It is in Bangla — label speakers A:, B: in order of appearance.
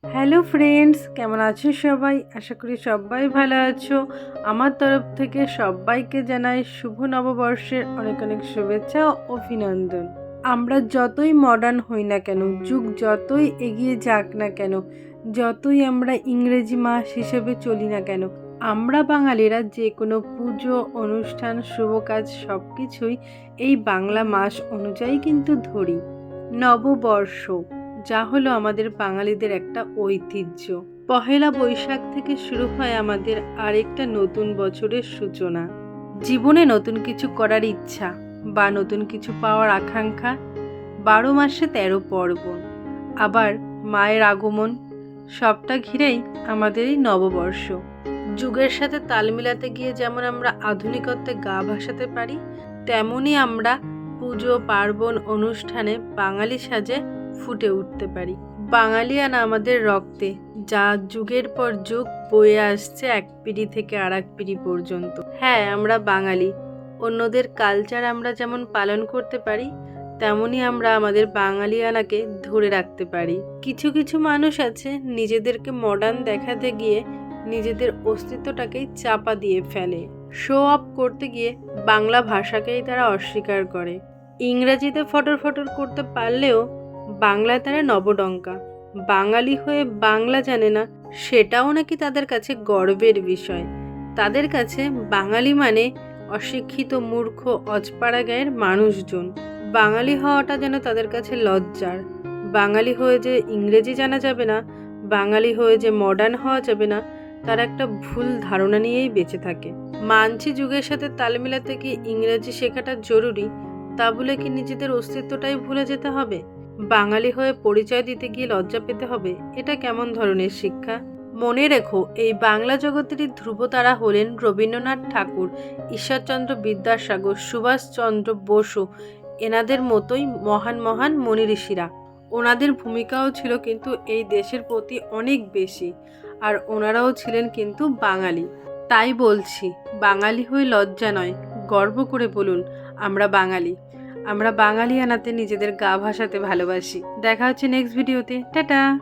A: হ্যালো ফ্রেন্ডস, কেমন আছো সবাই? আশা করি সবাই ভালো আছো। আমার তরফ থেকে সবাইকে জানাই শুভ নববর্ষের অনেক অনেক শুভেচ্ছা ও অভিনন্দন। আমরা যতই মডার্ন হই না কেন, যুগ যতই এগিয়ে যাক না কেন, যতই আমরা ইংরেজি মাস হিসেবে চলি না কেন, আমরা বাঙালিরা যে কোনো পুজো, অনুষ্ঠান, শুভ কাজ সব কিছুই এই বাংলা মাস অনুযায়ী কিন্তু ধরি। নববর্ষ যা হলো আমাদের বাঙালিদের একটা ঐতিহ্য। পহেলা বৈশাখ থেকে শুরু হয় আমাদের আরেকটা নতুন বছরের সূচনা। জীবনে নতুন কিছু করার ইচ্ছা বা নতুন কিছু পাওয়ার আকাঙ্ক্ষা, 12 মাসে 13 পার্বণ, আবার মায়ের আগমন, সবটা ঘিরেই আমাদের এই নববর্ষ। যুগের সাথে তাল মিলাতে গিয়ে যেমন আমরা আধুনিকত্বে গা ভাসাতে পারি, তেমনই আমরা পুজো, পার্বণ, অনুষ্ঠানে বাঙালি সাজে ফুটে উঠতে পারি। বাঙালিয়ানা আমাদের রক্তে, যা যুগের পর যুগ বয়ে আসছে এক পিঢ়ি থেকে আর এক পিঢ়ি পর্যন্ত। হ্যাঁ, আমরা বাঙালি। অন্যদের কালচার আমরা যেমন পালন করতে পারি, তেমনই আমরা আমাদের বাঙালিয়ানাকে ধরে রাখতে পারি। কিছু কিছু মানুষ আছে নিজেদেরকে মডার্ন দেখাতে গিয়ে নিজেদের অস্তিত্বটাকেই চাপা দিয়ে ফেলে। শো অফ করতে গিয়ে বাংলা ভাষাকেই তারা অস্বীকার করে। ইংরেজিতে ফটর ফটর করতে পারলেও বাংলায় তারা নবডঙ্কা। বাঙালি হয়ে বাংলা জানে না, সেটাও নাকি তাদের কাছে গর্বের বিষয়। তাদের কাছে বাঙালি মানে অশিক্ষিত, মূর্খ, অজপাড়া গায়ের মানুষজন। বাঙালি হওয়াটা যেন তাদের কাছে লজ্জার। বাঙালি হয়ে যে ইংরেজি জানা যাবে না, বাঙালি হয়ে যে মডার্ন হওয়া যাবে না, তার একটা ভুল ধারণা নিয়েই বেঁচে থাকে। মানছি যুগের সাথে তাল মিলাতে গিয়ে ইংরেজি শেখাটা জরুরি, তা বলে কি নিজেদের অস্তিত্বটাই ভুলে যেতে হবে? বাঙালি হয়ে পরিচয় দিতে গিয়ে লজ্জা পেতে হবে? এটা কেমন ধরনের শিক্ষা? মনে রেখো, এই বাংলা জগতেরই ধ্রুবতারা হলেন রবীন্দ্রনাথ ঠাকুর, ঈশ্বরচন্দ্র বিদ্যাসাগর, সুভাষচন্দ্র বসু। এনাদের মতোই মহান মহান মনি ঋষিরা। ওনাদের ভূমিকাও ছিল কিন্তু এই দেশের প্রতি অনেক বেশি, আর ওনারাও ছিলেন কিন্তু বাঙালি। তাই বলছি, বাঙালি হয়ে লজ্জা নয়, গর্ব করে বলুন আমরা বাঙালি। আমরা বাঙালি আনাতে নিজেদের গা ভাসাতে ভালোবাসি। দেখা হচ্ছে নেক্সট ভিডিওতে। টাটা।